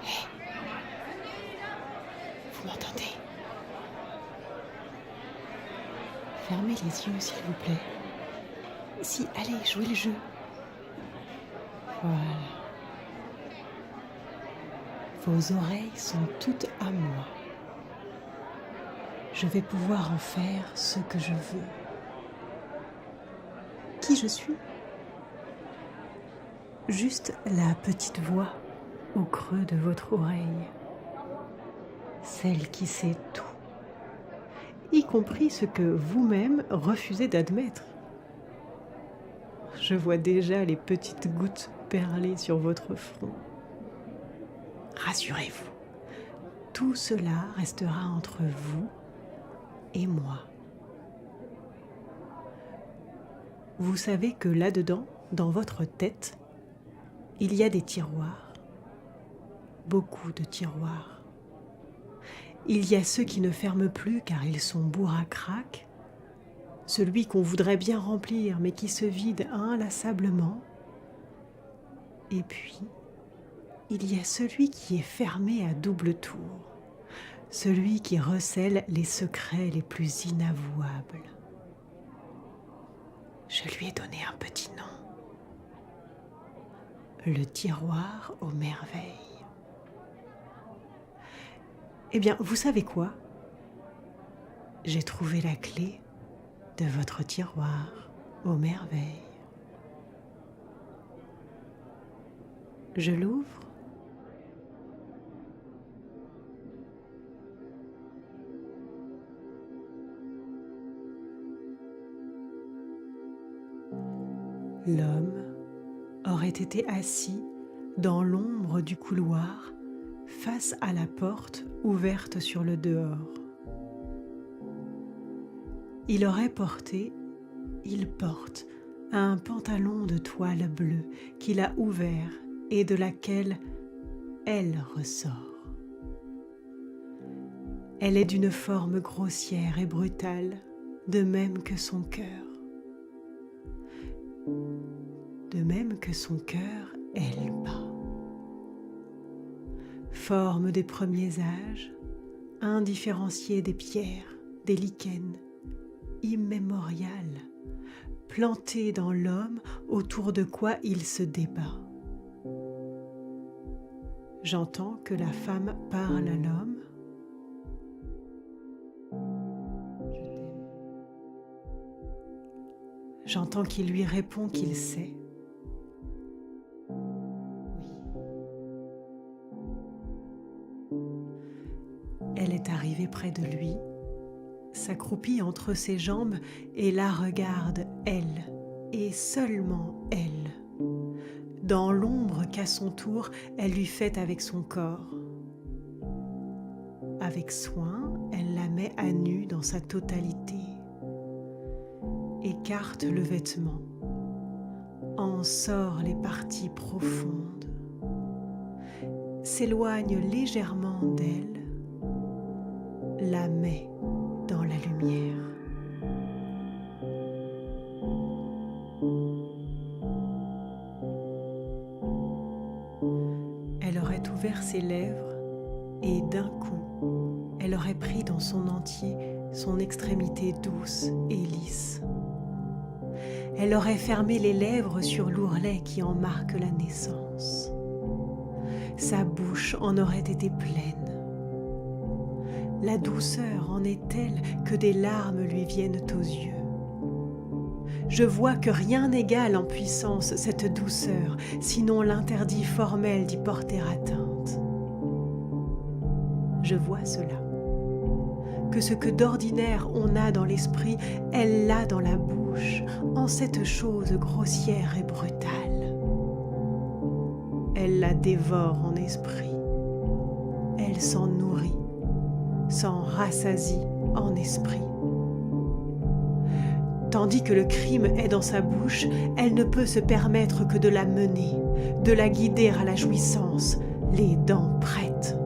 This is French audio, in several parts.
Hé, vous m'entendez? Fermez les yeux, s'il vous plaît. Si, allez, jouez le jeu. Voilà. Vos oreilles sont toutes à moi. Je vais pouvoir en faire ce que je veux. Qui je suis? Juste la petite voix au creux de votre oreille. Celle qui sait tout. Y compris ce que vous-même refusez d'admettre. Je vois déjà les petites gouttes perler sur votre front. Rassurez-vous, tout cela restera entre vous et moi. Vous savez que là-dedans, dans votre tête, il y a des tiroirs, beaucoup de tiroirs. Il y a ceux qui ne ferment plus car ils sont bourracraques, celui qu'on voudrait bien remplir mais qui se vide inlassablement. Et puis, il y a celui qui est fermé à double tour, celui qui recèle les secrets les plus inavouables. Je lui ai donné un petit nom. Le tiroir aux merveilles. Eh bien, vous savez quoi? J'ai trouvé la clé de votre tiroir aux merveilles. Je l'ouvre. L'homme aurait été assis dans l'ombre du couloir face à la porte ouverte sur le dehors. Il porte un pantalon de toile bleue qu'il a ouvert et de laquelle elle ressort. Elle est d'une forme grossière et brutale, de même que son cœur. De même que son cœur, elle bat. Forme des premiers âges, indifférenciée des pierres, des lichens, immémoriale, plantée dans l'homme autour de quoi il se débat. J'entends que la femme parle à l'homme. Je t'aime. J'entends qu'il lui répond qu'il sait. Elle est arrivée près de lui, s'accroupit entre ses jambes et la regarde, elle, et seulement elle. Dans l'ombre qu'à son tour, elle lui fait avec son corps. Avec soin, elle la met à nu dans sa totalité. Écarte le vêtement, en sort les parties profondes, s'éloigne légèrement d'elle, la met dans la lumière. Elle aurait ouvert ses lèvres et d'un coup, elle aurait pris dans son entier son extrémité douce et lisse. Elle aurait fermé les lèvres sur l'ourlet qui en marque la naissance. Sa bouche en aurait été pleine. La douceur en est telle que des larmes lui viennent aux yeux. Je vois que rien n'égale en puissance cette douceur, sinon l'interdit formel d'y porter atteinte. Je vois cela, que ce que d'ordinaire on a dans l'esprit, elle l'a dans la bouche, en cette chose grossière et brutale. Elle la dévore en esprit, elle s'en nourrit, s'en rassasie en esprit. Tandis que le crime est dans sa bouche, elle ne peut se permettre que de la mener, de la guider à la jouissance, les dents prêtes.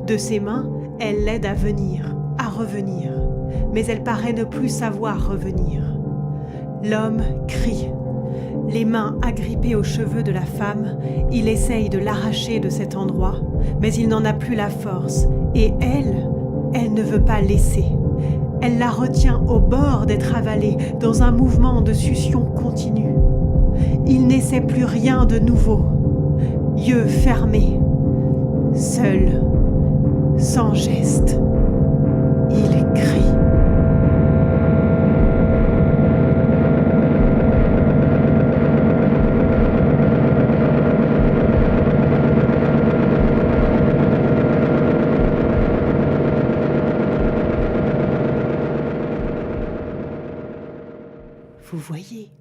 De ses mains, elle l'aide à venir, à revenir, mais elle paraît ne plus savoir revenir. L'homme crie, Les mains agrippées aux cheveux de la femme, il essaye de l'arracher de cet endroit, mais il n'en a plus la force, et elle ne veut pas laisser. Elle la retient au bord d'être avalée dans un mouvement de succion continue. Il n'essaie plus rien de nouveau. Yeux fermés, seul, sans geste, il crie. Vous voyez,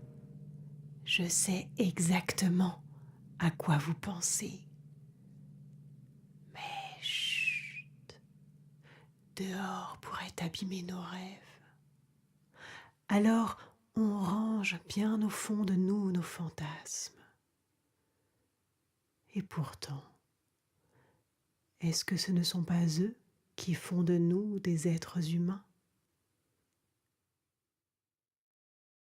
je sais exactement à quoi vous pensez. Mais chut, dehors pourrait abîmer nos rêves. Alors on range bien au fond de nous nos fantasmes. Et pourtant, est-ce que ce ne sont pas eux qui font de nous des êtres humains ?